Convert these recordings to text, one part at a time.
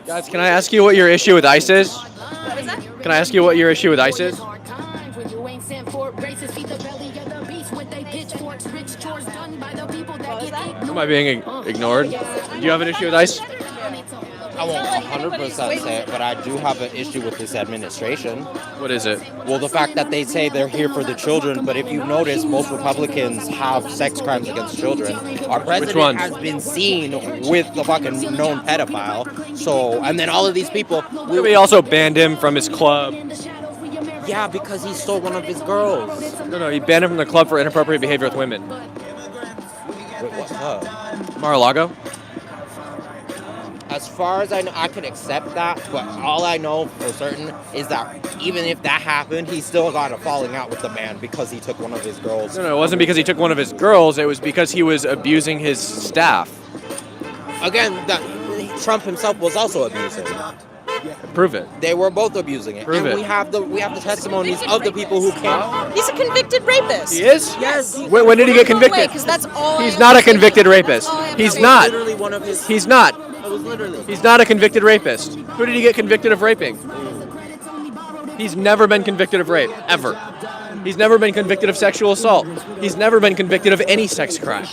Guys, can I ask you what your issue with ICE is? What was that? Can I ask you what your issue with ICE is? Am I being ignored? Do you have an issue with ICE? I won't 100% say it, but I do have an issue with this administration. What is it? Well, the fact that they say they're here for the children, but if you've noticed, most Republicans have sex crimes against children. Our president has been seen with the fucking known pedophile. So, and then all of these people... We also banned him from his club. Yeah, because he stole one of his girls. No, he banned him from the club for inappropriate behavior with women. Wait, what club? Mar-a-Lago? As far as I know, I could accept that, but all I know for certain is that even if that happened, he still got a falling out with the man because he took one of his girls. No, it wasn't because he took one of his girls. It was because he was abusing his staff. Again, Trump himself was also abusing. Prove it. They were both abusing it. Prove it. We have the testimonies of the people who came. He's a convicted rapist. He is? Yes. When did he get convicted? Because that's all. He's not a convicted rapist. He's not. Literally one of his. He's not. It was literally. He's not a convicted rapist. Who did he get convicted of raping? He's never been convicted of rape, ever. He's never been convicted of sexual assault. He's never been convicted of any sex crime.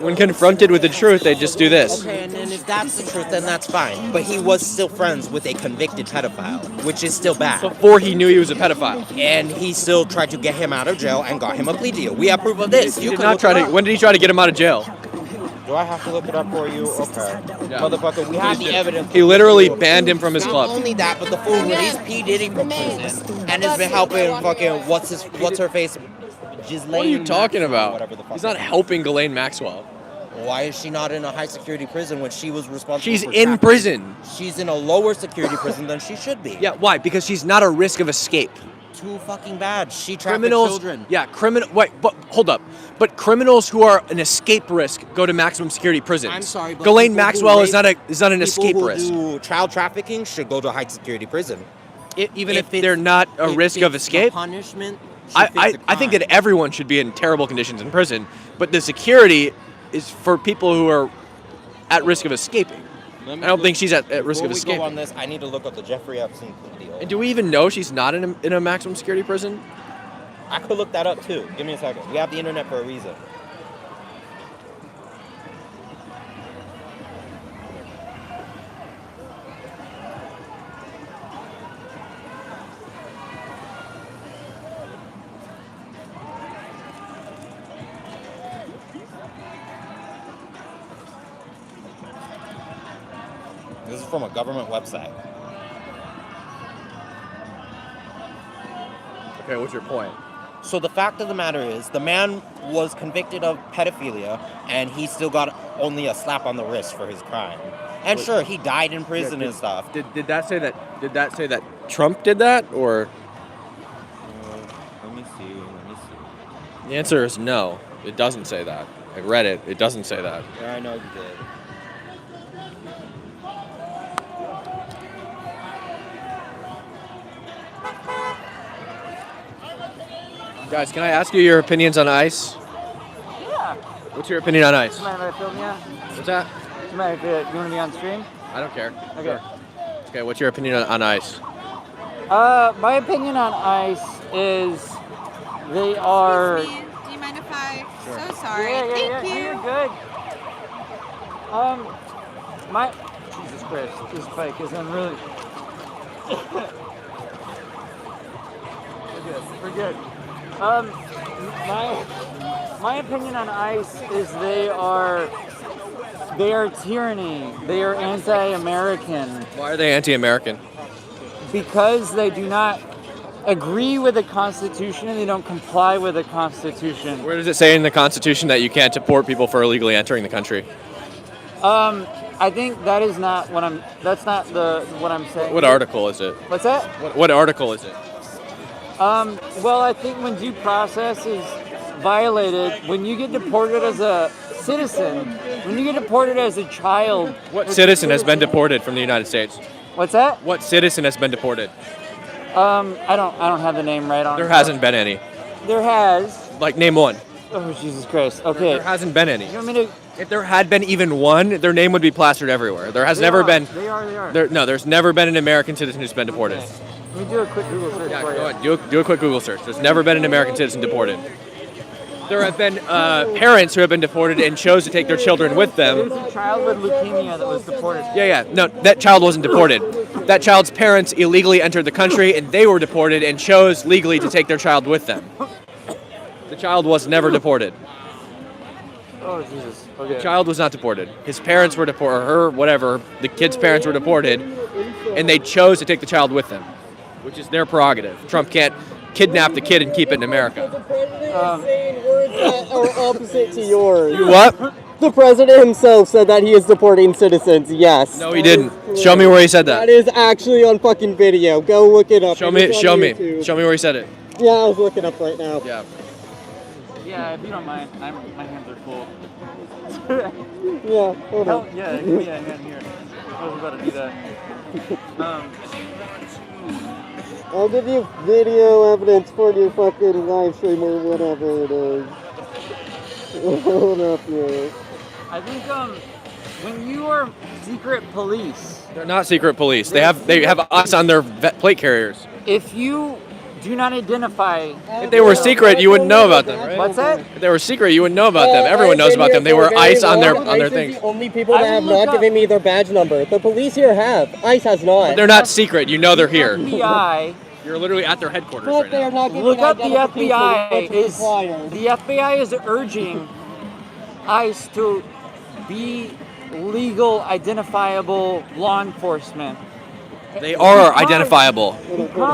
When confronted with the truth, they just do this. Okay, and then if that's the truth, then that's fine. But he was still friends with a convicted pedophile, which is still bad. Before he knew he was a pedophile. And he still tried to get him out of jail and got him a plea deal. We have proof of this. He did not try to. When did he try to get him out of jail? Do I have to look it up for you? Okay. Yeah. Motherfucker, we have the evidence. He literally banned him from his club. Not only that, but the fool released P. Diddy from prison and has been helping fucking what's her face? Ghislaine. What are you talking about? Whatever the fuck. He's not helping Ghislaine Maxwell. Why is she not in a high security prison when she was responsible? She's for in prison. She's in a lower security prison than she should be. Yeah, why? Because she's not a risk of escape. Too fucking bad. She trafficked children. Yeah, Wait, but hold up. But criminals who are an escape risk go to maximum security prisons. I'm sorry, but Ghislaine Maxwell is not an escape risk. People who do child trafficking should go to high security prison. Even if they're not a risk of escape. Punishment. I think that everyone should be in terrible conditions in prison, but the security is for people who are at risk of escaping. I don't think she's at risk of escaping. Before we go on this, I need to look up the Jeffrey Epstein deal. And do we even know she's not in a maximum security prison? I could look that up too. Give me a second. We have the internet for a reason. This is from a government website. Okay, what's your point? So the fact of the matter is, the man was convicted of pedophilia, and he still got only a slap on the wrist for his crime. And sure, he died in prison and stuff. Did that say that? Did that say that Trump did that, or? Let me see. The answer is no. It doesn't say that. I read it. It doesn't say that. Yeah, I know you did. Guys, can I ask you your opinions on ICE? Yeah. What's your opinion on ICE? Do you mind if I film you? What's that? Do you mind if you want to be on stream? I don't care. Okay. Sure. Okay, what's your opinion on ICE? My opinion on ICE is they are... Excuse me. Do you mind if I... Sure. So sorry. Yeah, Thank you. You're good. Jesus Christ, this bike is unruly. We're good. My opinion on ICE is they are tyranny. They are anti-American. Why are they anti-American? Because they do not agree with the Constitution and they don't comply with the Constitution. Where does it say in the Constitution that you can't deport people for illegally entering the country? I think that is not what I'm. That's not what I'm saying. What article is it? What's that? What article is it? Well, I think when due process is violated, when you get deported as a citizen, when you get deported as a child. What citizen has been deported from the United States? What's that? What citizen has been deported? I don't have the name right on. There hasn't been any. There has. Like, name one. Oh, Jesus Christ. Okay. There hasn't been any. You want me to If there had been even one, their name would be plastered everywhere. There has never been. They are. There's never been an American citizen who's been deported. Okay. Let me do a quick Google search Yeah, for go you. ahead. Do a quick Google search. There's never been an American citizen deported. There have been parents who have been deported and chose to take their children with them. There's a child with leukemia that was deported. Yeah. No, that child wasn't deported. That child's parents illegally entered the country and they were deported and chose legally to take their child with them. The child was never deported. Oh, Jesus. The Okay. child was not deported. His parents were deported, or her, whatever. The kid's parents were deported, and they chose to take the child with them, which is their prerogative. Trump can't kidnap the kid and keep it in America. Saying words that are opposite to yours. What? The president himself said that he is deporting citizens. Yes. No, he didn't. Show me where he said That that. is actually on fucking video. Go look it up. Show It's me. on Show me. YouTube. Show me where he said it. Yeah, I was looking up right now. Yeah. Yeah, if you don't mind, my hands are full. Yeah, hold Hell, on. yeah, give me a hand here. I was about to do that. I'll give you video evidence for your fucking live stream or whatever it is. Hold up here. I think when you are secret police, They're not secret police. They have us on their plate carriers. if you do not identify, If they were secret, you wouldn't know about them, right? what's that? If they were secret, you wouldn't know about them. Everyone knows about them. They were ICE on their things. The only people I that have will look not up- given me their badge number. The police here have. ICE has not. They're not secret. You know they're here. FBI. You're literally at their headquarters But right they are now. not giving Look up the identification FBI. what's Is required. the FBI is urging ICE to be legal, identifiable law enforcement. They are identifiable.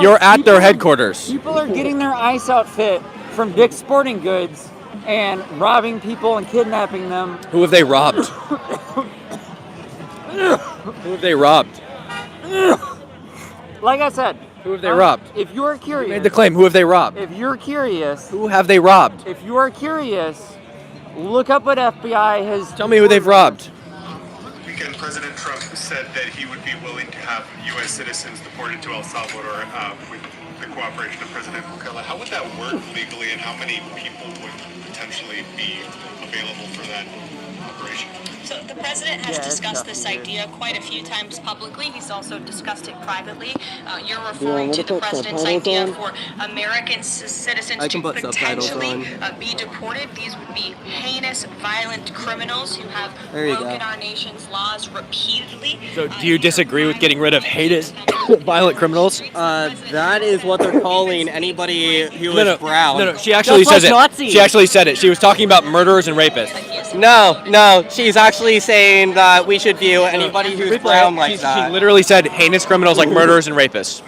You're at their headquarters. People are getting their ICE outfit from Dick's Sporting Goods and robbing people and kidnapping them. Who have they robbed? Who have they robbed? Like I said, Who have they robbed? if you're You curious, made the claim. Who have they robbed? if you're curious, Who have they robbed? if you are curious, look up what FBI has. Tell me who they've robbed. Weekend, President Trump said that he would be willing to have U.S. citizens deported to El Salvador with the cooperation of President Bukele. How would that work legally, and how many people would potentially be available for that operation? So the president has Yeah, it's discussed this definitely idea quite a few times publicly. He's also discussed it privately. You're referring want to to the put president's subtitles idea on? for American citizens I can to put subtitles potentially on. be deported. These would be heinous, violent criminals who have There you broken go. our nation's laws repeatedly. So do you disagree with getting rid of heinous, violent criminals? That is what they're calling anybody who is brown. No, she actually Just says like it. Nazis. She actually said it. She was talking about murderers and rapists. No, she's actually saying that we should view anybody who's brown like She that. literally said heinous criminals like murderers and rapists.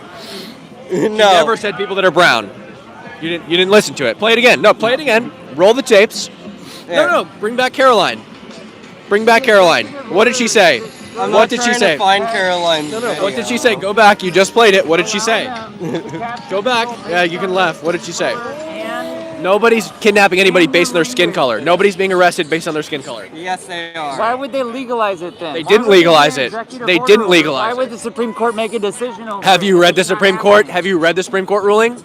She No. never said people that are brown. You didn't listen to it. Play it again. No, play it again. Roll the tapes. Yeah. No, bring back Caroline. Bring back Caroline. What did she say? I'm What not did she trying say? to find Caroline. No, what did she say? Go back. You just played it. What did she say? Go back. Yeah, you can laugh. What did she say? Nobody's kidnapping anybody based on their skin color. Nobody's being arrested based on their skin color. Yes, they are. Why would they legalize it then? They Why didn't would legalize get it. an executive They order didn't over it? legalize Why it. would the Supreme Court make a decision over Have it? you read the It's not Supreme Court? happening. Have you read the Supreme Court ruling?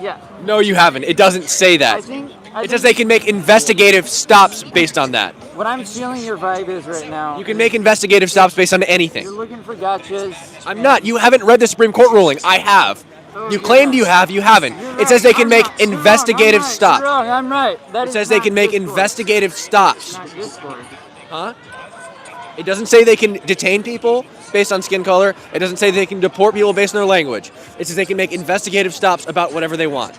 Yeah. No, you haven't. It doesn't say I that. think It says they can make investigative stops based on that. what I'm feeling your vibe is right now. You can make investigative stops based on You're anything. looking for gotchas. I'm not. You haven't read the Supreme Court ruling. I have. You claimed you have. You haven't. It says they can make investigative You're stops. wrong. I'm right. That It is says they not can make Discord. investigative stops. Not Discord. Huh? It doesn't say they can detain people based on skin color. It doesn't say they can deport people based on their language. It says they can make investigative stops about whatever they want.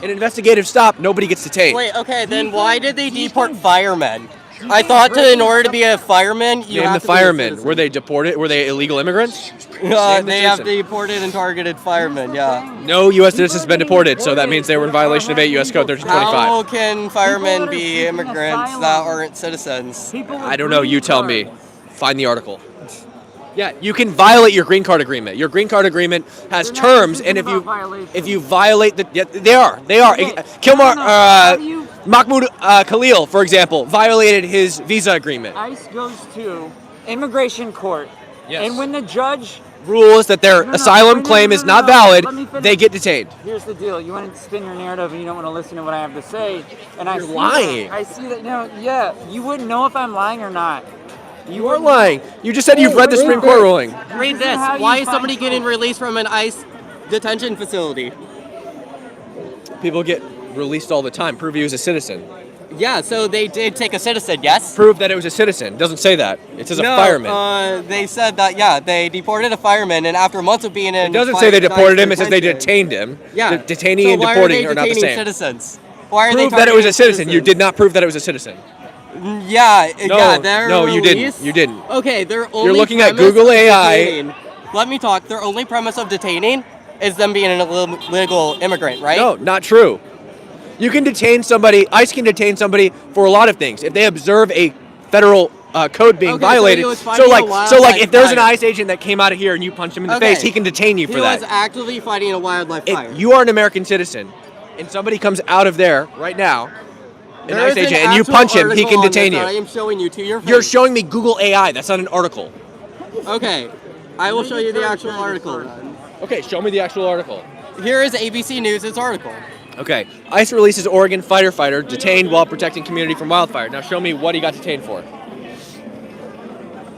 An investigative stop, nobody gets detained. Wait, okay, then why did they deport firemen? I thought in order to be a fireman, you Name have the to be a firemen. citizen. Were they deported? Were they illegal immigrants? Name the They have citizen. deported and targeted firemen, yeah. No U.S. citizens have been deported, so that means they were in violation of 8 U.S. Code 1325. How can firemen that are be seeking immigrants asylum. that aren't citizens? People with I don't know. You green tell cards. me. Find the article. Yeah, you can violate your green card agreement. Your green card agreement has They're not terms, speaking and about violations. if you violate the, yeah, they are. Okay, Kilmar, no, how do you- Mahmoud Khalil, for example, violated his visa agreement. ICE goes to immigration court Yes. And when the judge Rules that their asylum claim is not valid, Let me finish. they get detained. Here's the deal: you want to spin your narrative, and you don't want to listen to what I have to say. And You're lying. I see that. No, yeah, you wouldn't know if I'm lying or not. You are lying. You just said you've read the Supreme Court ruling. Read this. How you Why is find somebody getting released from an ICE detention facility? People get released all the time. Prove he was a citizen. Yeah, so they did take a citizen, yes? Prove that it was a citizen. It doesn't say that. It says a fireman. They said that, yeah, they deported a fireman, and after months of being in... It doesn't say they deported him. It says they detained him. Yeah. Detaining so and why deporting are are not the same. Citizens? Why are Prove they that it was a targeting citizen. You citizens? did not prove that it was a citizen. Yeah, No, yeah, they're no, you didn't. released. You didn't. Okay, their only You're looking at premise Google of AI. detaining- Let me talk. Their only premise of detaining is them being an illegal immigrant, right? No, not true. You can detain somebody. ICE can detain somebody for a lot of things if they observe a federal code being Okay, so violated. he was fighting a So wildlife like, if there's an fire. ICE agent that came out of here and you punched him in the Okay. face, he can detain you for He was that. actively fighting a wildlife fire. If you are an American citizen, and somebody comes out of there right now, an There ICE is an agent, and you actual punch him, he article can on detain this that I you. am showing you to your face. You're showing me Google AI. That's not an article. Okay, I will show you the actual article then. Okay, show me the actual article. Here is ABC News' article. Okay, ICE releases Oregon firefighter detained while protecting community from wildfire. Now show me what he got detained for.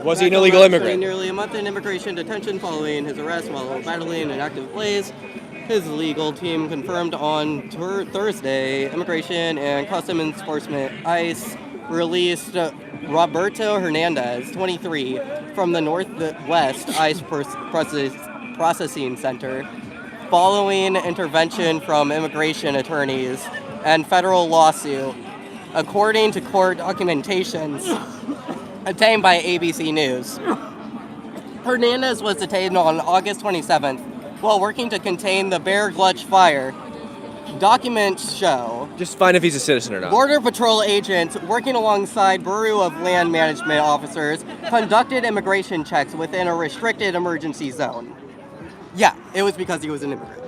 Was he an illegal Spending immigrant? Nearly a month in immigration detention following his arrest while battling an active blaze. His legal team confirmed on Thursday, Immigration and Customs Enforcement ICE released Roberto Hernandez, 23, from the Northwest ICE Processing Center, following intervention from immigration attorneys and federal lawsuit, according to court documentations obtained by ABC News. Hernandez was detained on August 27th while working to contain the Bear Gulch fire. Documents show Just find if he's a citizen or not. Border Patrol agents working alongside Bureau of Land Management officers conducted immigration checks within a restricted emergency zone. Yeah, it was because he was an immigrant.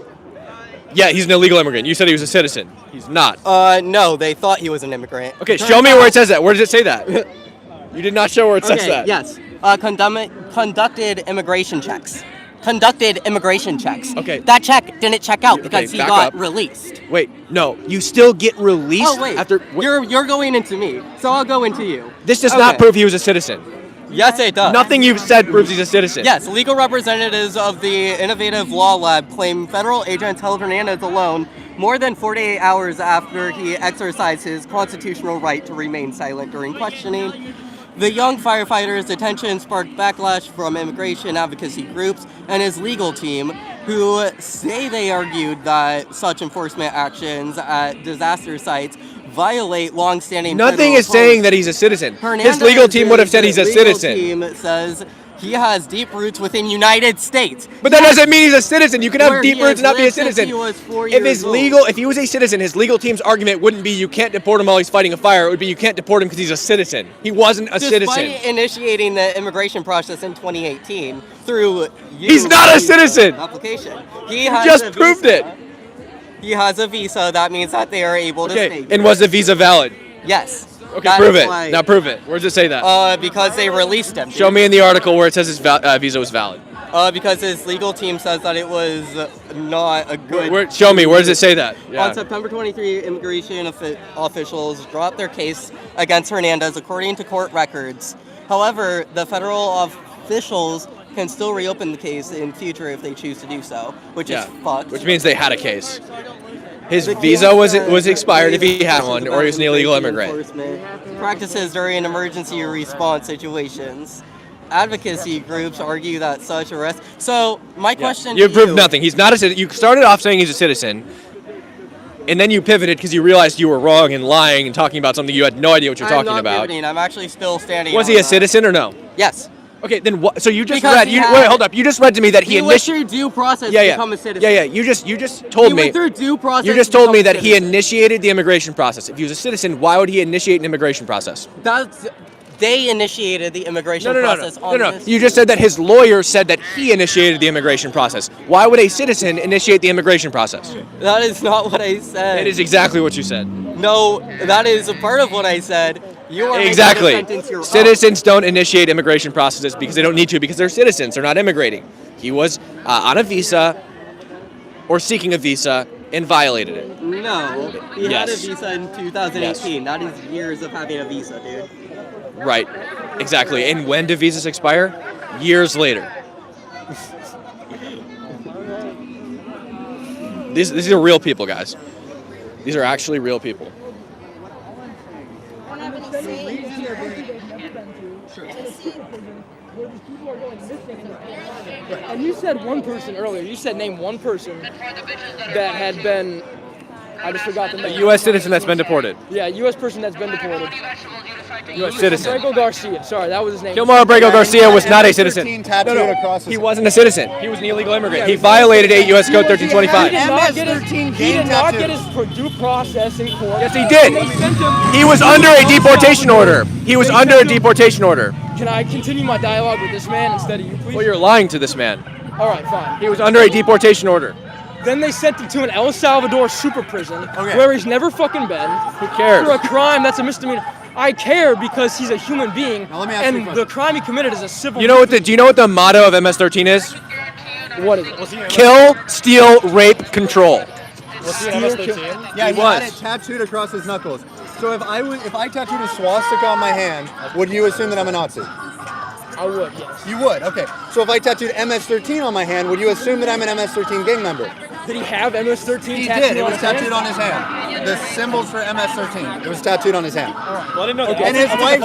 Yeah, he's an illegal immigrant. You said he was a citizen. He's not. No, they thought he was an immigrant. Okay, show me where it says that. Where does it say that? You did not show where it says Okay, that. yes. Conducted immigration checks. Conducted immigration checks. Okay. That check didn't check out because he back got up. released. Wait, no. You still get released Oh wait, after. you're going into me, so I'll go into you. This does not Okay. prove he was a citizen. Yes, it does. Nothing you've said proves he's a citizen. Yes, legal representatives of the Innovative Law Lab claim federal agents held Hernandez alone more than 48 hours after he exercised his constitutional right to remain silent during questioning. The young firefighter's detention sparked backlash from immigration advocacy groups and his legal team, who say they argued that such enforcement actions at disaster sites violate long-standing Nothing federal is saying policy. that he's a citizen. Hernandez's His legal team would have said he's a legal citizen. team says he has deep roots within United States. But that doesn't mean he's a citizen. You can have Where deep he roots and has not be a lived since citizen. he was 4 If years old. if he was a citizen, his legal team's argument wouldn't be you can't deport him while he's fighting a fire. It would be you can't deport him because he's a citizen. He wasn't a citizen. Despite initiating the immigration process in 2018 through He's not a citizen. application. You He has just a proved visa. it. He has a visa. That means that they are able to Okay, stay. and was the visa valid? Yes. Okay, That prove is it. why- Now prove it. Where does it say that? Because they released him. Show me in the article where it says his visa was valid. Because his legal team says that it was not a good. Show me. Where does it say that? On September 23, immigration officials dropped their case against Hernandez, according to court records. However, the federal officials can still reopen the case in future if they choose to do so, which is fucked. Which means they had a case. His visa was expired if he had one, or he was an illegal immigrant. Enforcement practices during emergency response situations. Advocacy groups argue that such arrests. So my question You to proved nothing. He's not a citizen. You started off saying he's a citizen, and then you pivoted because you realized you were wrong and lying and talking about something you had no idea what you're talking I'm not about. pivoting. I'm actually still standing. Was on he a that. citizen or no? Yes. Okay, then what? So you just Because read. he Wait, hold up. You just read to me that he He went initiated. through due process Yeah, to yeah, become a citizen. yeah, yeah. You just told He me. went through due process. You just to told me become a that he citizen. initiated the immigration process. If he was a citizen, why would he initiate an immigration process? They initiated the immigration No. process on this. You just said that his lawyer said that he initiated the immigration process. Why would a citizen initiate the immigration process? That is not what I said. That is exactly what you said. No, that is a part of what I said. You are Exactly. making a sentence your own. Citizens don't initiate immigration processes because they don't need to, because they're citizens. They're not immigrating. He was on a visa or seeking a visa and violated it. No, he had a Yes. visa in 2018. That is years of having a visa, dude. Right. Exactly. And when do visas expire? Years later. These are real people, guys. These are actually real people. And you said one person earlier. You said name one person that had been. I just forgot the A name. U.S. citizen that's been deported. Yeah, U.S. person that's been deported. U.S. citizen. Franco Garcia. Sorry, that was his name. Gilmar Abrego Garcia was not a citizen. Tattooed across his He wasn't a citizen. He was an illegal immigrant. He violated 8 U.S. Code 1325. He did not get his due process in court. Yes, he did. They sent him- He was under a deportation order. He was under a deportation order. Can I continue my dialogue with this man instead of you, please? Well, you're lying to this man. All right, fine. He was under a deportation order. Then they sent him to an El Salvador super prison where he's never fucking been. Who cares? For a crime that's a misdemeanor. I care because he's a human being, let me ask you a and question. the crime he committed is a civil. You know what? Do you know what the motto of MS-13 is? What is it? Kill, steal, rape, control. Yeah, he was. had it tattooed across his knuckles. So if I tattooed a swastika on my hand, would you assume that I'm a Nazi? I would, yes. You would, okay. So if I tattooed MS-13 on my hand, would you assume that I'm an MS-13 gang member? Did he have MS-13 He tattooed did. It on was his hand? tattooed on his hand. The symbols for MS-13. It was tattooed on his hand. Well, I didn't know that. And his wife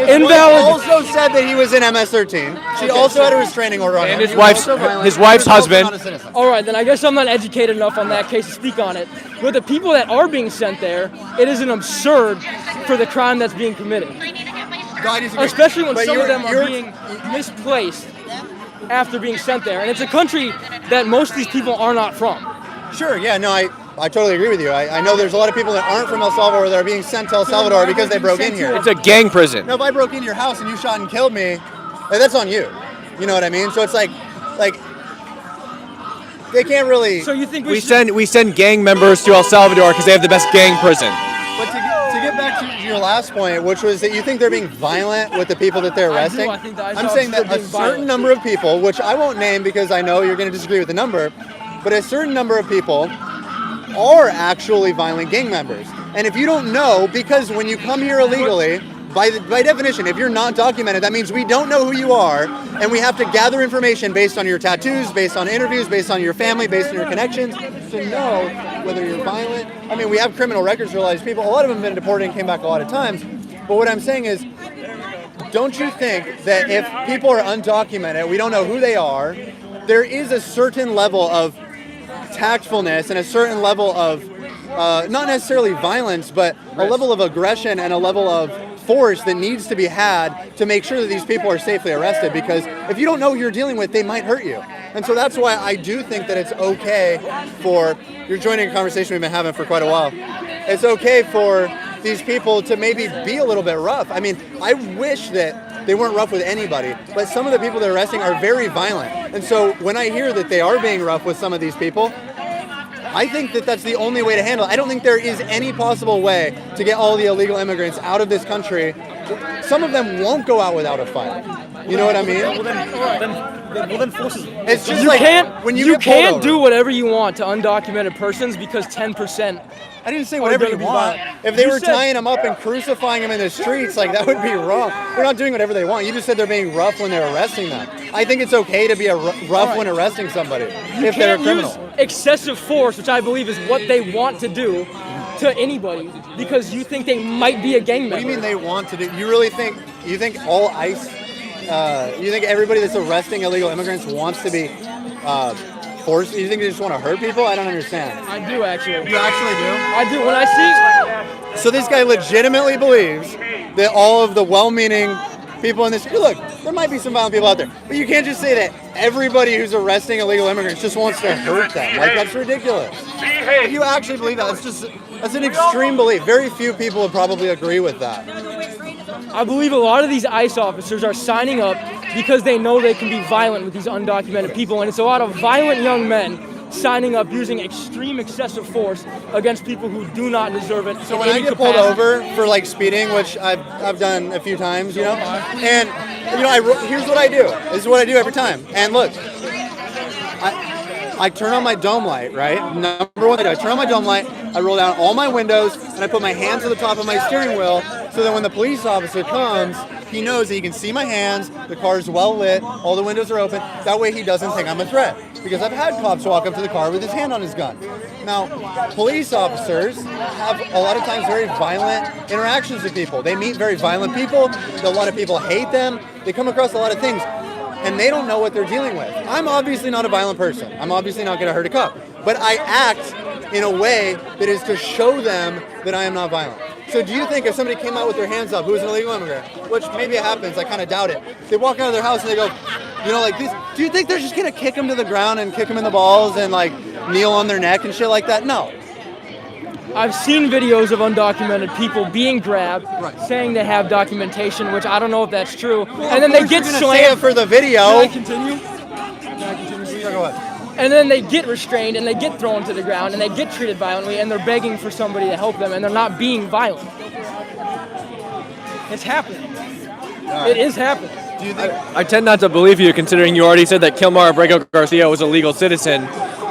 Invalid. also said that he was in MS-13. She also had a restraining order on him. And his He was wife's- also violent. his wife's He was also husband. not a citizen. All right, then I guess I'm not educated enough on that case to speak on it. But the people that are being sent there, it is an absurd for the crime that's being committed. I disagree. Especially when But some of you're- them are you're- being misplaced after being sent there. And it's a country that most of these people are not from. Sure, yeah, no, I totally agree with you. I know there's a lot of people that aren't from El Salvador that are being sent to El Salvador because they broke in here. It's a gang prison. No, if I broke into your house and you shot and killed me, that's on you. You know what I mean? So it's like they can't really. So you think We send gang members to El Salvador because they have the best gang prison. But to get back to your last point, which was that you think they're being violent with the people that they're I do. arresting. I think the ICE I'm saying that a officers are being certain violent. number of people, which I won't name because I know you're going to disagree with the number, but a certain number of people are actually violent gang members. And if you don't know, because when you come here illegally, by definition, if you're not documented, that means we don't know who you are, and we have to gather information based on your tattoos, based on interviews, based on your family, based on your connections, to know whether you're violent. I mean, we have criminal records for a lot of these people. A lot of them have been deported and came back a lot of times. But what I'm saying is, don't you think that if people are undocumented, we don't know who they are, there is a certain level of tactfulness and a certain level of, not necessarily violence, but a level of aggression and a level of force that needs to be had to make sure that these people are safely arrested, because if you don't know who you're dealing with, they might hurt you. And so that's why I do think that it's okay for, you're joining a conversation we've been having for quite a while, it's okay for these people to maybe be a little bit rough. I mean, I wish that they weren't rough with anybody, but some of the people they're arresting are very violent. And so when I hear that they are being rough with some of these people, I think that that's the only way to handle it. I don't think there is any possible way to get all the illegal immigrants out of this country. Some of them won't go out without a fight. You know what I mean? Well, then forces. It's just You like can't. when you get pulled can't over. do whatever you want to undocumented persons because 10%. I didn't say whatever you gonna be want. violent. If they You were said- tying them up and crucifying them in the streets, like that would be wrong. They're not doing whatever they want. You just said they're being rough when they're arresting them. I think it's okay to be rough when arresting somebody if they're a Can't criminal. use excessive force, which I believe is what they want to do to anybody, because you think they might be a gang member. What do you mean they want to do? You really think all ICE? You think everybody that's arresting illegal immigrants wants to be forced? You think they just want to hurt people? I don't understand. I do actually. You actually do? I do. When I see, So this guy legitimately believes that all of the well-meaning people in this, look, there might be some violent people out there, but you can't just say that everybody who's arresting illegal immigrants just wants to hurt them. Like, that's ridiculous. If you actually believe that, that's an extreme belief. Very few people would probably agree with that. I believe a lot of these ICE officers are signing up because they know they can be violent with these undocumented people, and it's a lot of violent young men signing up using extreme excessive force against people who do not deserve it. So when I get pulled over for like speeding, which I've done a few times, you know, and you know, here's what I do. This is what I do every time. And look, I turn on my dome light, right? Number one, I turn on my dome light, I roll down all my windows, and I put my hands to the top of my steering wheel so that when the police officer comes, he knows that he can see my hands, the car's well lit, all the windows are open. That way he doesn't think I'm a threat. Because I've had cops walk up to the car with his hand on his gun. Now, police officers have a lot of times very violent interactions with people. They meet very violent people. A lot of people hate them. They come across a lot of things. And they don't know what they're dealing with. I'm obviously not a violent person. I'm obviously not going to hurt a cop. But I act in a way that is to show them that I am not violent. So do you think if somebody came out with their hands up who's an illegal immigrant, which maybe it happens, I kind of doubt it, they walk out of their house and they go, you know, like this, do you think they're just going to kick them to the ground and kick them in the balls and like kneel on their neck and shit like that? No. I've seen videos of undocumented people being grabbed, saying they have documentation, which I don't know if that's true. Well, and then they get slammed. slammed. Say it for the video. Can I continue? Go ahead. And then they get restrained and they get thrown to the ground and they get treated violently and they're begging for somebody to help them and they're not being violent. It's happening. It is happening. Do you think? I tend not to believe you, considering you already said that Kilmar Abrego Garcia was a legal citizen,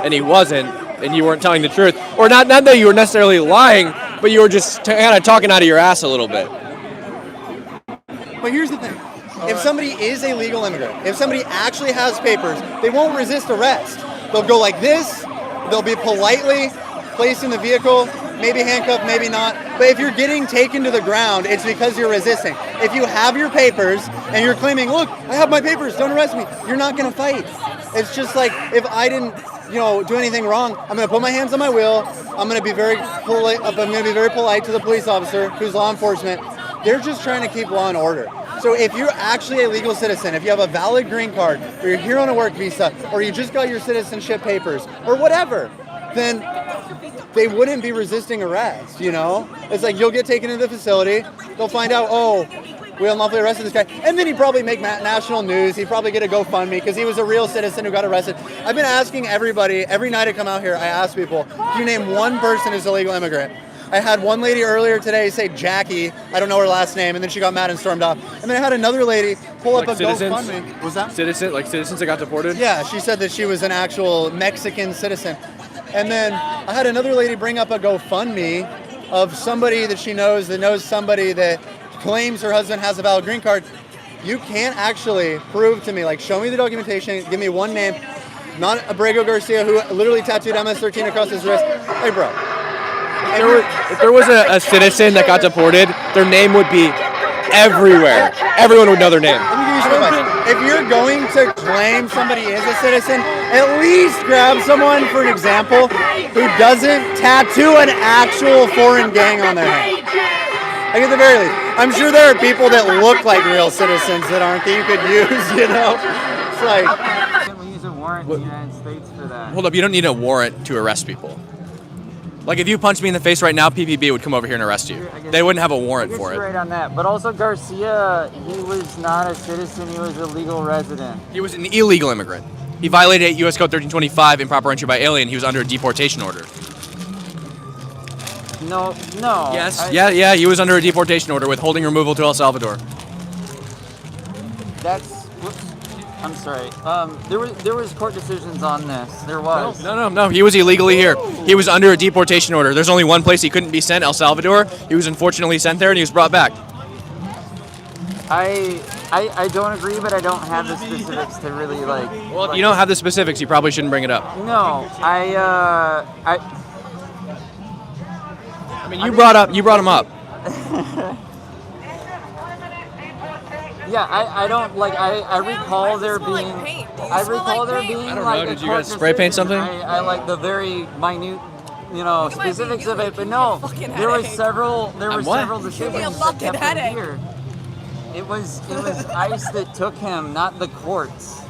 and he wasn't, and you weren't telling the truth. Or not that you were necessarily lying, but you were just kind of talking out of your ass a little bit. But here's the thing. If somebody is a legal immigrant, if somebody actually has papers, they won't resist arrest. They'll go like this, they'll be politely placed in the vehicle, maybe handcuffed, maybe not. But if you're getting taken to the ground, it's because you're resisting. If you have your papers and you're claiming, look, I have my papers, don't arrest me, you're not gonna fight. It's just like, if I didn't, you know, do anything wrong, I'm gonna put my hands on my wheel, I'm gonna be very polite to the police officer who's law enforcement. They're just trying to keep law and order. So if you're actually a legal citizen, if you have a valid green card, or you're here on a work visa, or you just got your citizenship papers, or whatever, then they wouldn't be resisting arrest, you know? It's like you'll get taken to the facility, they'll find out, oh, we unlawfully arrested this guy, and then he'd probably make national news, he'd probably get a GoFundMe because he was a real citizen who got arrested. I've been asking everybody, every night I come out here, I ask people, can you name one person who's a legal immigrant? I had one lady earlier today say Jackie, I don't know her last name, and then she got mad and stormed off. And then I had another lady pull up a GoFundMe. Was that? Citizens that got deported? Yeah, she said that she was an actual Mexican citizen. And then I had another lady bring up a GoFundMe of somebody that she knows that knows somebody that claims her husband has a valid green card. You can't actually prove to me, like show me the documentation, give me one name, not Abrego Garcia who literally tattooed MS-13 across his wrist. Hey bro. If there was a citizen that got deported, their name would be everywhere. Everyone would know their name. Let me give you some advice. If you're going to claim somebody is a citizen, at least grab someone, for an example, who doesn't tattoo an actual foreign gang on their head. Like at the very least. I'm sure there are people that look like real citizens that aren't that you could use, you know? It's like... Can't we use a warrant in the United States for that? Hold up, you don't need a warrant to arrest people. Like if you punched me in the face right now, PPB would come over here and arrest you. They wouldn't have a warrant for it. You're right on that. But also Garcia, he was not a citizen, he was a legal resident. He was an illegal immigrant. He violated U.S. Code 1325, improper entry by alien. He was under a deportation order. No. Yes, yeah, he was under a deportation order withholding removal to El Salvador. I'm sorry. There was court decisions on this. There was. No. He was illegally here. He was under a deportation order. There's only one place he couldn't be sent, El Salvador. He was unfortunately sent there and he was brought back. I don't agree, but I don't have the specifics to really like. Well, if you don't have the specifics, you probably shouldn't bring it up. No, I mean, you brought him up. Yeah, I don't like. I recall there being. I recall there being. I don't like know. Did you court guys spray paint decision. something? I like the very minute, specifics of it. But no, there were several. There were several decisions that kept him here. It was ICE that took him, not the courts.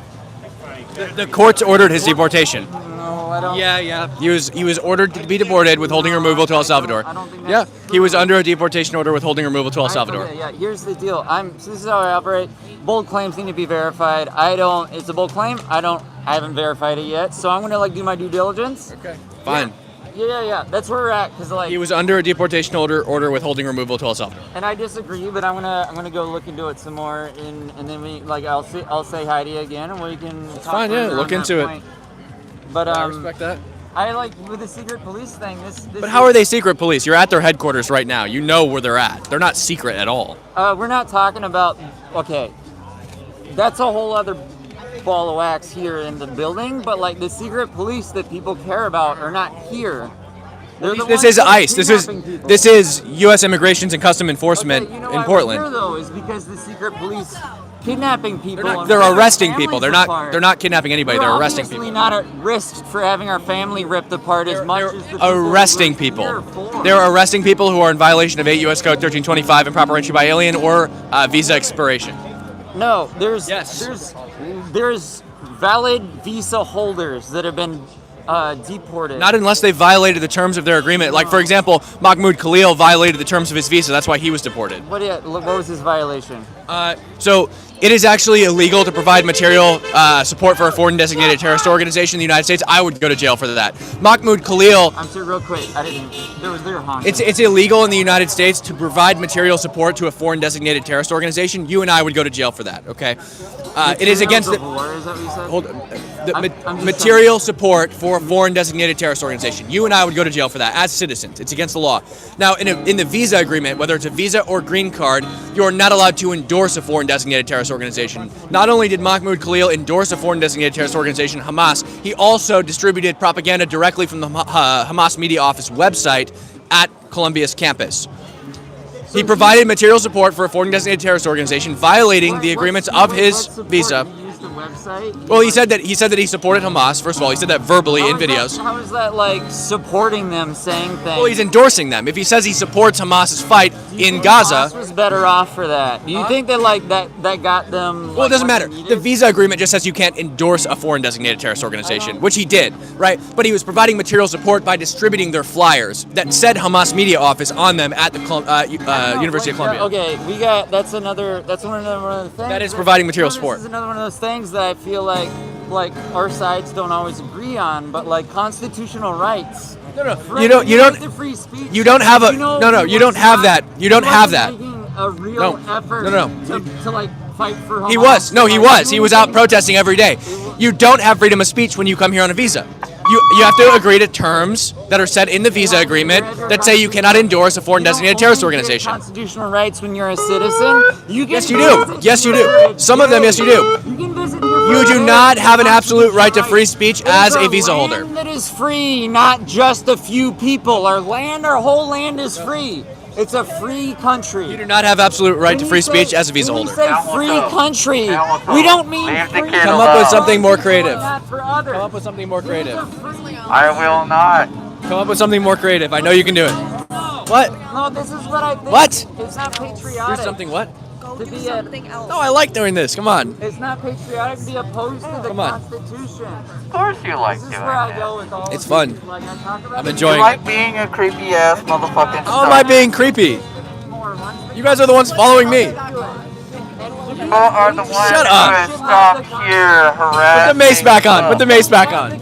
The courts ordered his deportation. No, I don't. Yeah. He was ordered to be deported with holding removal to El Salvador. I don't think that's true. He was under a deportation order with holding removal to El Salvador. Yeah, here's the deal. So this is how I operate. Bold claims need to be verified. It's a bold claim. I don't I haven't verified it yet, so I'm gonna like do my due diligence. Okay. Fine. Yeah. That's where we're at, cause like He was under a deportation order withholding removal to El Salvador. and I disagree, but I'm gonna go look into it some more, and then we like I'll say Heidi again, and we can. Talk fine, yeah, further look on that into it. point. But I respect that. I like with the secret police thing. This But how are they secret police? You're at their headquarters right now. You know where they're at. They're not secret at all. We're not talking about. Okay, that's a whole other ball of wax here in the building. But like the secret police that people care about are not here. They're the This ones is that are ICE. kidnapping people. This is U.S. Immigrations and Custom Enforcement Okay, you know in why we're Portland. here, though, is because the secret police kidnapping people. They're and arresting families people. They're apart. not kidnapping anybody. They're arresting obviously people. not at risk for having our family ripped apart as much as the people Arresting we're people. here for. They're arresting people who are in violation of 8 U.S. Code 1325, improper entry by alien, or visa expiration. No, there's valid visa holders that have been deported. Not unless they violated the terms of their agreement. Like, for example, Mahmoud Khalil violated the terms of his visa. That's why he was deported. What was his violation? So it is actually illegal to provide material support for a foreign designated terrorist organization in the United States. I would go to jail for that. Mahmoud Khalil. I'm sorry, real quick. I didn't. There honking. It's illegal in the United States to provide material support to a foreign designated terrorist organization. You and I would go to jail for that. Okay. It is against the. War, is that what you said? Hold. I'm just Material support for a foreign designated terrorist organization. You and I would go to jail for that as citizens. It's against the law. Now, in the visa agreement, whether it's a visa or green card, you are not allowed to endorse a foreign designated terrorist organization. Not only did Mahmoud Khalil endorse a foreign designated terrorist organization, Hamas, he also distributed propaganda directly from the Hamas media office website at Columbia's campus. He provided material support for a foreign designated terrorist organization, violating the agreements of his visa. Well, he said that he supported Hamas. First of all, he said that verbally in videos. How is that like supporting them, saying things? Well, he's endorsing them. If he says he supports Hamas's fight in Gaza, Hamas was better off for that. Do you think that like that got them? well, it doesn't matter. The visa agreement just says you can't endorse a foreign designated terrorist organization, which he did, right? But he was providing material support by distributing their flyers that said Hamas media office on them at the University of Columbia. Okay, that's one of the things. That is providing material support. This is another one of those things that I feel like our sides don't always agree on, but like constitutional rights. You don't have that. You don't have that. Making a real effort to like fight for Hamas. He was out protesting every day. You don't have freedom of speech when you come here on a visa. You have to agree to terms that are set in the visa agreement that say you cannot endorse a foreign designated terrorist organization. Constitutional rights when you're a citizen. Yes, you do. Yes, you do. Some of them, yes, you do. You do not have an absolute right to free speech as a visa holder. Land that is free, not just a few people. Our whole land is free. It's a free country. You do not have absolute right to free speech as a visa holder. When we say free country, we don't mean free. Come up with something more creative. For others. Come up with something more creative. I will not. Come up with something more creative. I know you can do it. What? No, this is what I think. What? It's not patriotic. Do something what? Go do something else. No, I like doing this. Come on. It's not patriotic to be opposed to the Come on. Constitution. Of course you like This is doing where I that. go with all It's of fun. these. Like, I talk about I'm it. enjoying You like being a creepy ass motherfucking How am I being creepy? You guys are the ones following me. You are the ones Shut who up. has stopped here harassing. Put the mace back on. Put the mace back on.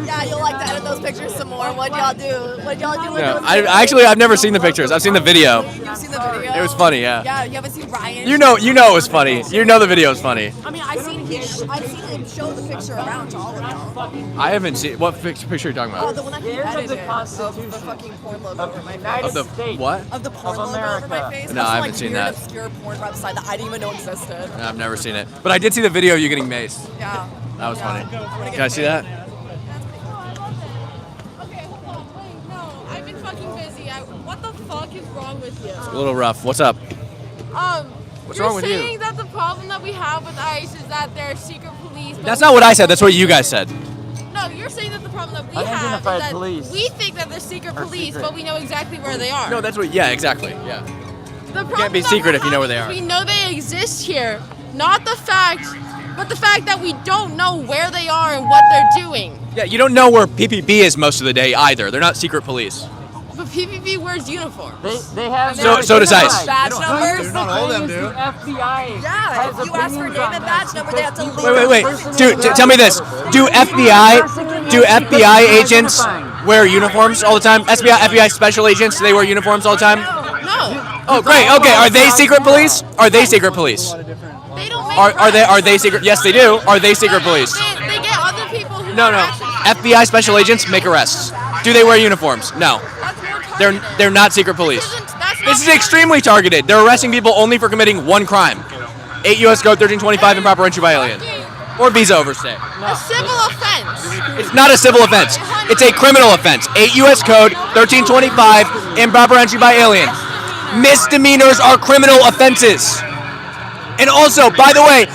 Yeah, you'll like to edit those pictures some more. What'd y'all do? What'd y'all do with No, those pictures? I've never seen the pictures. I've seen the video. You've seen the video? It was funny, yeah. Yeah, you haven't seen Ryan? You know it was funny. You know the video is funny. I mean, I've seen him show the picture around to all of them. I haven't seen. What picture are you talking Oh, about? the one that he edited of the fucking porn logo over my face. Of the what? Of the porn logo over my face. No, Of I some, haven't seen weird, that. obscure porn website that I didn't even know existed. No, I've never seen it. But I did see the video of you getting maced. Yeah. That was funny. Can I see that? Okay, hold on, wait, no, I've been fucking busy. What the fuck is wrong with you? A little rough. What's up? What's wrong with you? You're saying that the problem that we have with ICE is that they're secret police. but That's not what I said. That's what you guys said. No, you're saying that the problem that we have is Unidentified that police. we think that they're secret police, but we know exactly where they are. No, that's what. Yeah, exactly. Yeah. The problem can't be that secret we're if you know where they having is are. We know they exist here, not the fact, but the fact that we don't know where they are and what they're doing. Yeah, you don't know where PPP is most of the day either. They're not secret police. But PPP wears uniforms. They have. So does ICE. Badge numbers. Not all of them do. FBI. Yeah, if you ask for name and badge number, they have to Wait. Tell me this. Do FBI agents wear uniforms all the time? FBI special agents, do they wear uniforms all the time? No. Oh, great. Okay. Are they secret police? Are they secret police? They don't make Are they secret? Yes, they do. Are they secret police? They get other people who No. FBI special agents make arrests. Do they wear uniforms? No. They're not secret police. This is extremely targeted. They're arresting people only for committing one crime. 8 U.S. Code 1325 improper entry by alien. Or visa overstay. A civil offense. It's not a civil offense. It's a criminal offense. 8 U.S. Code 1325 improper entry by alien. Misdemeanors are criminal offenses. And also, by the way,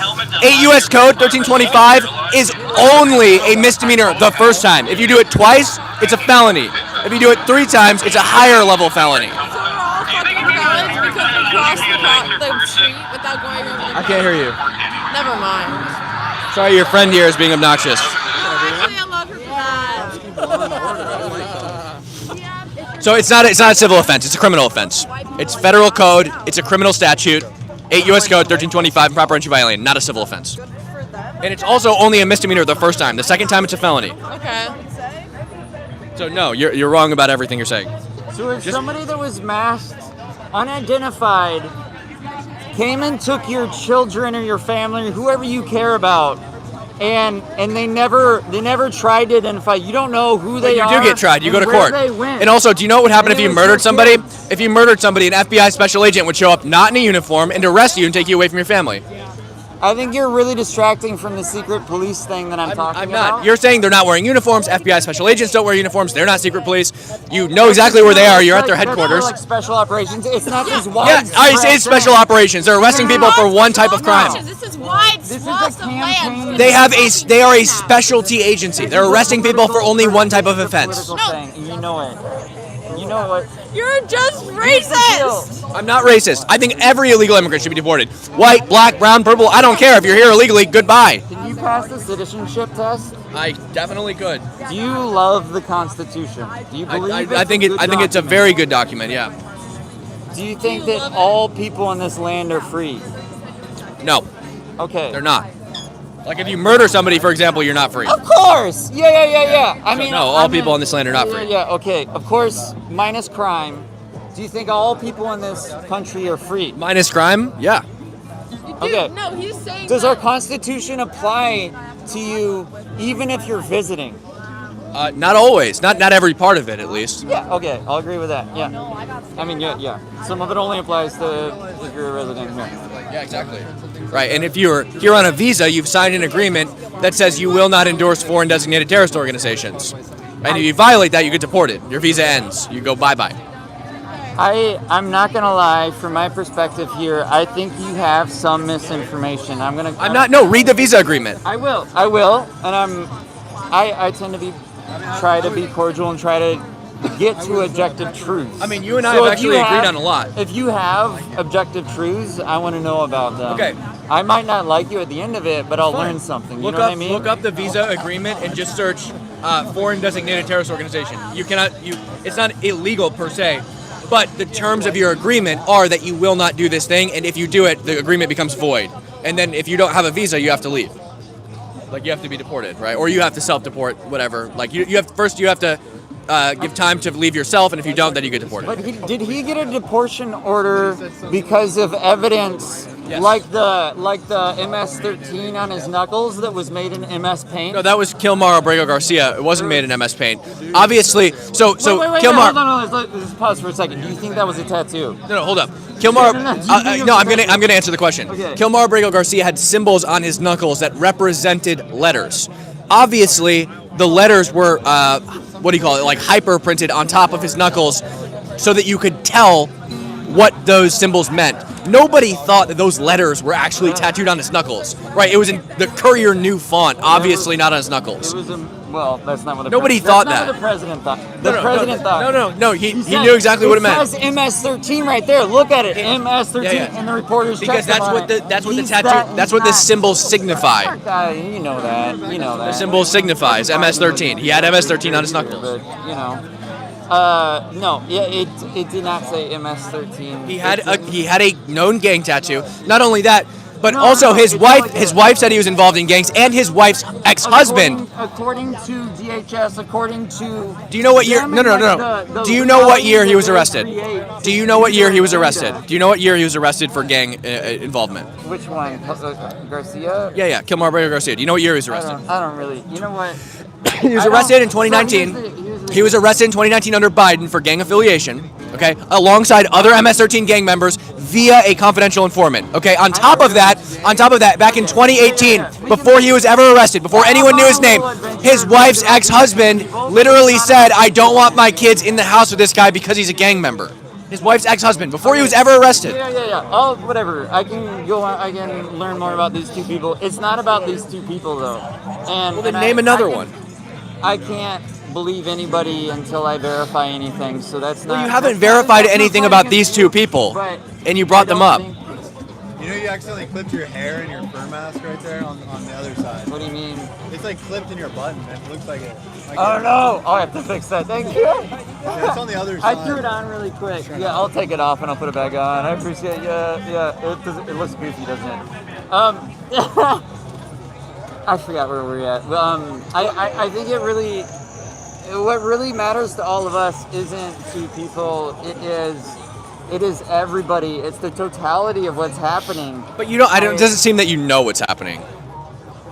8 U.S. Code 1325 is only a misdemeanor the first time. If you do it twice, it's a felony. If you do it 3 times, it's a higher level felony. Because we crossed the street without going over the I can't hear you. Never mind. Sorry, your friend here is being obnoxious. Actually, I love her for that. So it's not a civil offense. It's a criminal offense. It's federal code. It's a criminal statute. 8 U.S. Code 1325 improper entry by alien. Not a civil offense. And it's also only a misdemeanor the first time. The second time, it's a felony. Okay. So no, you're wrong about everything you're saying. So if somebody that was masked, unidentified, came and took your children or your family, whoever you care about, and they never tried to identify. You don't know who they are. You do get tried. You go to where court. They went. And also, do you know what would happen if you murdered somebody? If you murdered somebody, an FBI special agent would show up not in a uniform and arrest you and take you away from your family. I think you're really distracting from the secret police thing that I'm talking about. I'm not. You're saying they're not wearing uniforms. FBI special agents don't wear uniforms. They're not secret police. You know exactly where they are. You're at their headquarters. Like special operations. It's not these Yeah, it's special operations. They're arresting people for one type of crime. This is wide swaths of land. They are a specialty agency. They're arresting people for only one type of offense. Thing, and you know it. You know what? You're just racist. I'm not racist. I think every illegal immigrant should be deported. White, black, brown, purple. I don't care. If you're here illegally, goodbye. Can you pass the citizenship test? I definitely could. Do you love the Constitution? Do you believe I think it's a very good document. Yeah. Do you think that all people on this land are free? No. Okay. They're not. Like if you murder somebody, for example, you're not free. Of course. Yeah. I mean, no, all people on this land are not free. Yeah. Okay. Of course, minus crime. Do you think all people in this country are free? Minus crime? Yeah. Okay. No, he's saying. Does our Constitution apply to you even if you're visiting? Not always. Not every part of it, at least. Yeah. Okay. I'll agree with that. Yeah. I mean, yeah. Some of it only applies to if you're a resident here. Yeah, exactly. Right, and if you're here on a visa, you've signed an agreement that says you will not endorse foreign designated terrorist organizations. And if you violate that, you get deported. Your visa ends. You go bye-bye. I'm not gonna lie. From my perspective here, I think you have some misinformation. Read the visa agreement. I will, and I tend to try to be cordial and try to get to objective truths. I mean, you and I have actually agreed on a lot. If you have objective truths, I want to know about them. Okay. I might not like you at the end of it, but I'll learn something. You know what I mean? Look up the visa agreement and just search foreign designated terrorist organization. It's not illegal per se, but the terms of your agreement are that you will not do this thing, and if you do it, the agreement becomes void. And then if you don't have a visa, you have to leave. Like you have to be deported, right? Or you have to self-deport, whatever. Like you have to give time to leave yourself, and if you don't, then you get deported. But did he get a deportation order because of evidence? Yes. Like the MS-13 on his knuckles that was made in MS Paint? No, that was Kilmar Abrego Garcia. It wasn't made in MS Paint. Obviously, Wait, Kilmar. No, let's pause for a second. Do you think that was a tattoo? No, hold up. Kilmar. I'm gonna answer the question. Okay. Kilmar Abrego Garcia had symbols on his knuckles that represented letters. Obviously, the letters were like hyper printed on top of his knuckles, so that you could tell what those symbols meant. Nobody thought that those letters were actually tattooed on his knuckles, right? It was in the Courier New font, obviously not on his knuckles. Well, that's not what the Nobody thought that's that. not what the president thought. The president thought. No. He knew exactly what it meant. It says MS-13 right there. Look at it. MS-13, and the reporters because checked that's what the tattoo. That's what the symbols signify. You know that. The symbol signifies MS-13. He had MS-13 on his knuckles. But, No, yeah, it did not say MS-13. He had a known gang tattoo. Not only that, but also his wife said he was involved in gangs, and his wife's ex-husband. According to DHS, according to. Do you know what year? No. Do you know what year he was arrested? Do you know what year he was arrested? Do you know what year he was arrested for gang involvement? Which one? Garcia? Yeah, Kilmar Garcia. Do you know what year he was arrested? I don't really. You know what? He was arrested in 2019. He was arrested in 2019 under Biden for gang affiliation, okay, alongside other MS-13 gang members via a confidential informant, okay? On top of that, back in 2018, before he was ever arrested, before anyone knew his name, his wife's ex-husband literally said, "I don't want my kids in the house with this guy because he's a gang member." His wife's ex-husband, before he was ever arrested. Yeah. Oh, whatever. I can go on. I can learn more about these two people. It's not about these two people, though. Well, then name another one. I can't believe anybody until I verify anything, so that's not... Well, you haven't verified anything about these two people, and you brought them up. You know you accidentally clipped your hair in your fur mask right there on the other side. What do you mean? It's like clipped in your button. It looks like it. Oh no! I have to fix that. Thank you. Yeah, it's on the other side. I threw it on really quick. Yeah, I'll take it off and I'll put it back on. I appreciate you. Yeah, it looks goofy, doesn't it? I forgot where we're at. I think it really, what really matters to all of us isn't two people. It is everybody. It's the totality of what's happening. But you don't. It doesn't seem that you know what's happening.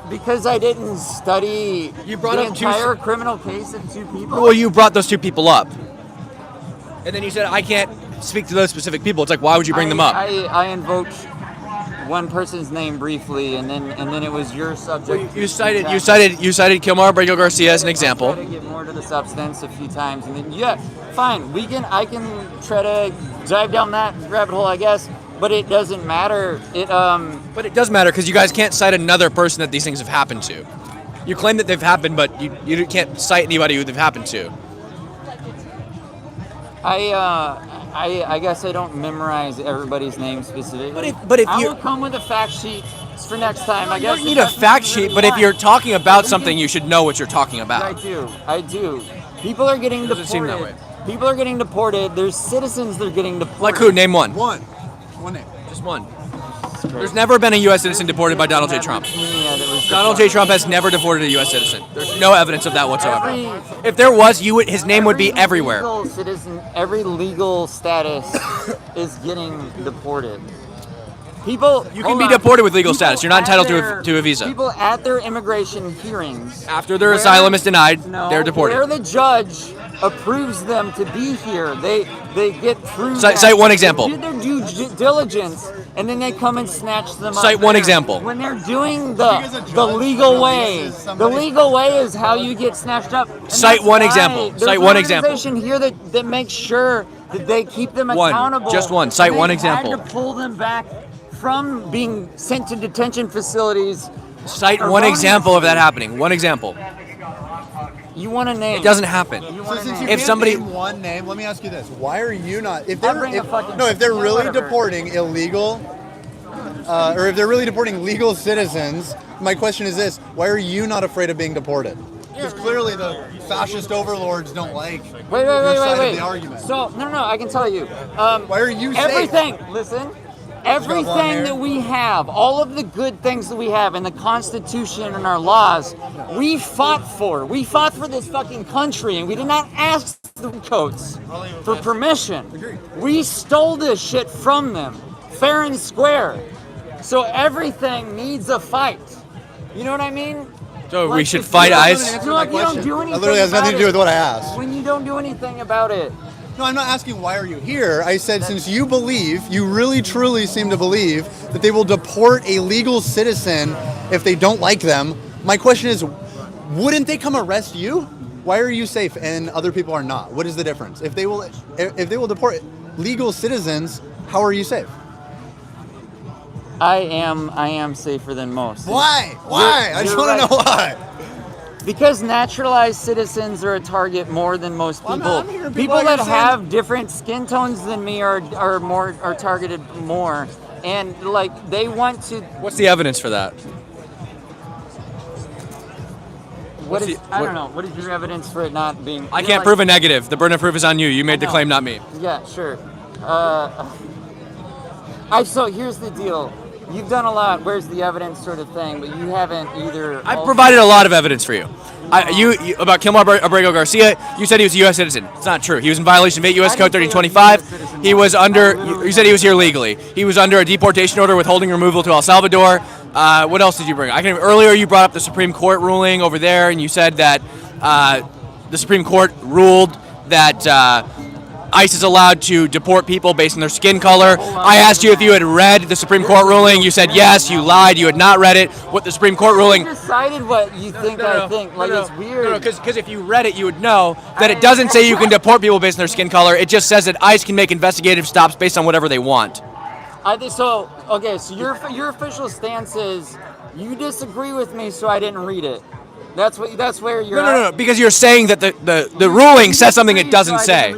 Because I didn't study brought the up entire criminal case of two people. Well, you brought those two people up, and then you said I can't speak to those specific people. It's like, why would you bring them up? I invoked one person's name briefly, and then it was your subject. You cited Kilmar Brigo Garcia as an example. I tried to get more to the substance a few times, and then fine. I can try to dive down that rabbit hole, I guess. But it doesn't matter. But it does matter because you guys can't cite another person that these things have happened to. You claim that they've happened, but you can't cite anybody who they've happened to. I guess I don't memorize everybody's name specifically. But if I you will come with a fact sheet for next time. I you guess don't need a fact sheet, but if you're talking about something, you should know what you're talking about. I do. People are getting deported. Doesn't seem that way. People are getting deported. There's citizens that are getting deported. Like who? Name one. One name. Just one. There's never been a U.S. citizen deported by Donald J. Trump. Donald J. Trump has never deported a U.S. citizen. There's no evidence of that whatsoever. If there was, his name would be everywhere. Every legal status is getting deported. You can be deported with legal status. You're not entitled to a visa. People at their immigration hearings, after their asylum is denied, they're deported. Where the judge approves them to be here, they get through. Cite one example. They do their due diligence, and then they come and snatch them up. Cite one example. When they're doing the legal way, the legal way is how you get snatched up. Cite one example. Cite one example. There's an organization here that makes sure that they keep them accountable. Just one. Cite one example. Had to pull them back from being sent to detention facilities. Cite one example of that happening. One example. You want a name. It doesn't happen. If somebody name one name, let me ask you this: why are you not? If they're really deporting illegal, or if they're really deporting legal citizens, my question is this: why are you not afraid of being deported? Because clearly the fascist overlords don't like your side of the argument. So no, I can tell you. Why are you everything? Listen. Everything that we have, all of the good things that we have in the Constitution and our laws, we fought for. We fought for this fucking country, and we did not ask the coats for permission. We stole this shit from them, fair and square. So everything needs a fight. You know what I mean? So we should fight ICE? No, you don't do anything. That literally has nothing to do with what I asked. When you don't do anything about it. No, I'm not asking why are you here. I said since you really truly seem to believe that they will deport a legal citizen if they don't like them. My question is, wouldn't they come arrest you? Why are you safe and other people are not? What is the difference? If they will deport legal citizens, how are you safe? I am safer than most. Why? Why? I just want to know why. Because naturalized citizens are a target more than most people. People that have different skin tones than me are targeted more, and like they want to. What's the evidence for that? What is? I don't know. What is your evidence for it not being? I can't prove a negative. The burden of proof is on you. You made the claim, not me. Yeah, sure. So here's the deal. You've done a lot. Where's the evidence, sort of thing, but you haven't either. I've provided a lot of evidence for you. You about Kilmar Abrego Garcia. You said he was a U.S. citizen. It's not true. He was in violation of 8 U.S. Code 1325. He was under. You said he was here legally. He was under a deportation order withholding removal to El Salvador. What else did you bring? Earlier you brought up the Supreme Court ruling over there, and you said that the Supreme Court ruled that ICE is allowed to deport people based on their skin color. I asked you if you had read the Supreme Court ruling. You said yes. You lied. You had not read it. What the Supreme Court ruling? You decided what you think I think. Like, it's weird. No, because if you read it, you would know that it doesn't say you can deport people based on their skin color. It just says that ICE can make investigative stops based on whatever they want. I think so. Okay, so your official stance is you disagree with me, so I didn't read it. That's where you're. No, because you're saying that the ruling says something it doesn't say.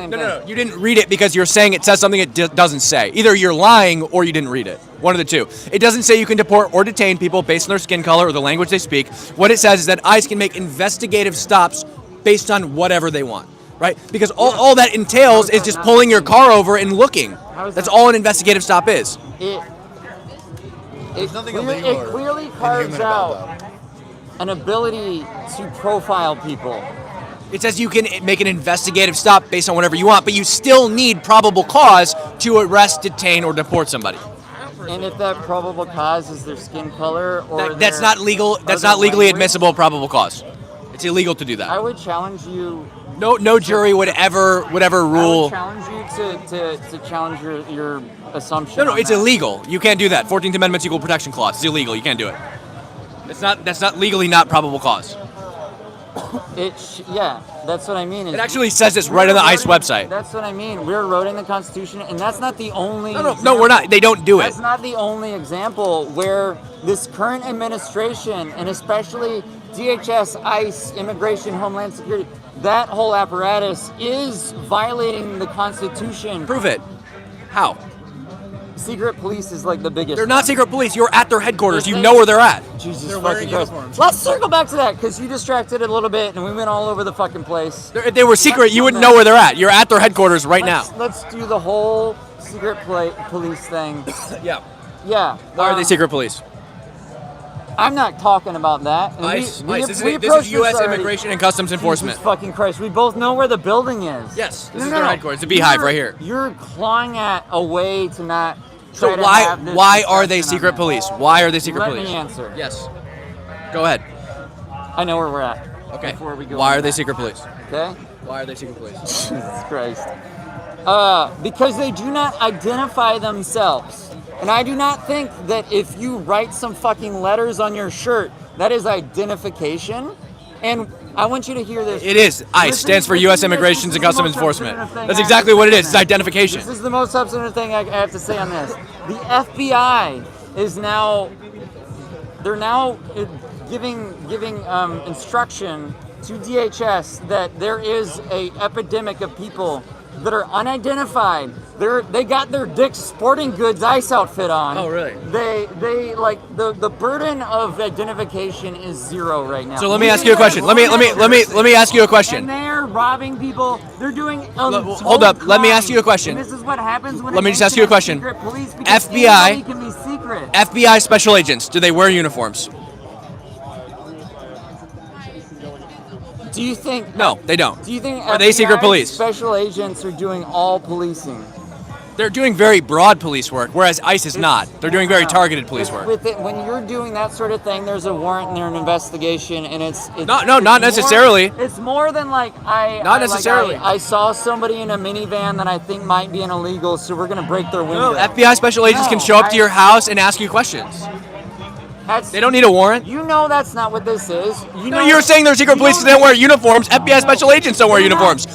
No, you didn't read it because you're saying it says something it doesn't say. Either you're lying or you didn't read it. One of the two. It doesn't say you can deport or detain people based on their skin color or the language they speak. What it says is that ICE can make investigative stops based on whatever they want. Right? Because all that entails is just pulling your car over and looking. That's all an investigative stop is. It clearly carves out an ability to profile people. It says you can make an investigative stop based on whatever you want, but you still need probable cause to arrest, detain, or deport somebody. And if that probable cause is their skin color or that's not legal. That's not legally admissible probable cause. It's illegal to do that. I would challenge you. No jury would ever rule. I would challenge you to challenge your assumption. No, it's illegal. You can't do that. 14th Amendment's equal protection clause. It's illegal. You can't do it. That's not legally not probable cause. Yeah, that's what I mean. It actually says this right on the ICE website. That's what I mean. We're eroding the Constitution, and that's not the only. No, we're not. They don't do it. That's not the only example where this current administration, and especially DHS, ICE, Immigration, Homeland Security, that whole apparatus is violating the Constitution. Prove it. How? Secret police is like the biggest. They're not secret police. You're at their headquarters. You know where they're at. Jesus fucking Christ. Let's circle back to that because you distracted it a little bit and we went all over the fucking place. If they were secret, you wouldn't know where they're at. You're at their headquarters right now. Let's do the whole secret police thing. Yeah. Yeah. Why are they secret police? I'm not talking about that. ICE. This is U.S. Immigration and Customs Enforcement. Jesus fucking Christ. We both know where the building is. Yes. This is their headquarters. It's a beehive right here. You're clawing at a way to not. So why are they secret police? Why are they secret police? Let me answer. Yes. Go ahead. I know where we're at. Okay. Before we go. Why are they secret police? Okay. Why are they secret police? Jesus Christ. Because they do not identify themselves. And I do not think that if you write some fucking letters on your shirt, that is identification. And I want you to hear this. It is. ICE stands for U.S. Immigration and Customs Enforcement. That's exactly what it is. It's identification. This is the most substantive thing I have to say on this. The FBI is now, they're now giving instruction to DHS that there is a epidemic of people that are unidentified. They got their Dick's Sporting Goods ICE outfit on. Oh, really? They like the burden of identification is zero right now. So let me ask you a question. Let me ask you a question. And they're robbing people. They're doing. Hold up. Let me ask you a question. And this is what happens when. Let me just ask you a question. FBI can be secret. FBI special agents. Do they wear uniforms? Do you think? No, they don't. Do you think? Are they secret police? Special agents are doing all policing. They're doing very broad police work, whereas ICE is not. They're doing very targeted police work. When you're doing that sort of thing, there's a warrant and there's an investigation, and it's not necessarily. It's more than like Not necessarily. I saw somebody in a minivan that I think might be an illegal, so we're gonna break their window. No, FBI special agents can show up to your house and ask you questions. They don't need a warrant. You know that's not what this is. You're saying they're secret police because they don't wear uniforms. FBI special agents don't wear uniforms.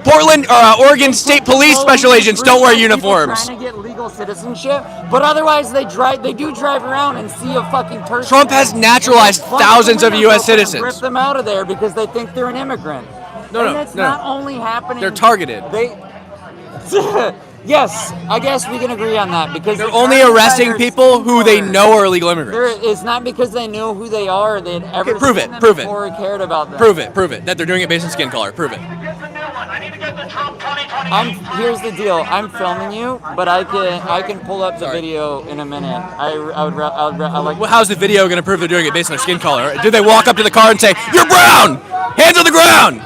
Portland or Oregon State Police special agents don't wear uniforms. Trying to get legal citizenship, but otherwise they do drive around and see a fucking person. Trump has naturalized thousands of U.S. citizens. Rip them out of there because they think they're an immigrant. No. Not only happening. They're targeted. Yes, I guess we can agree on that because They're only arresting people who they know are illegal immigrants. It's not because they know who they are. They'd ever Prove seen it. them Prove it. before or cared about them. Prove it. That they're doing it based on skin color. Prove it. Here's the deal. I'm filming you, but I can pull up the video in a minute. I would like. Well, how's the video going to prove they're doing it based on their skin color? Did they walk up to the car and say, "You're brown! Hands on the ground"?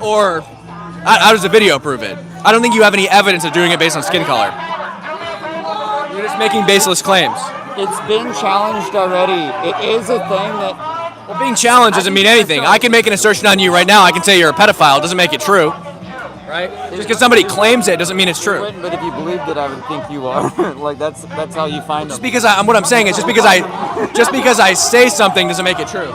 Or how does the video prove it? I don't think you have any evidence of doing it based on skin color. You're just making baseless claims. It's been challenged already. It is a thing that. Well, being challenged doesn't mean anything. I can make an assertion on you right now. I can say you're a pedophile. It doesn't make it true. Right? Just because somebody claims it doesn't mean it's true. But if you believed it, I would think you are. Like that's how you find them. Just because what I'm saying is just because I say something doesn't make it true.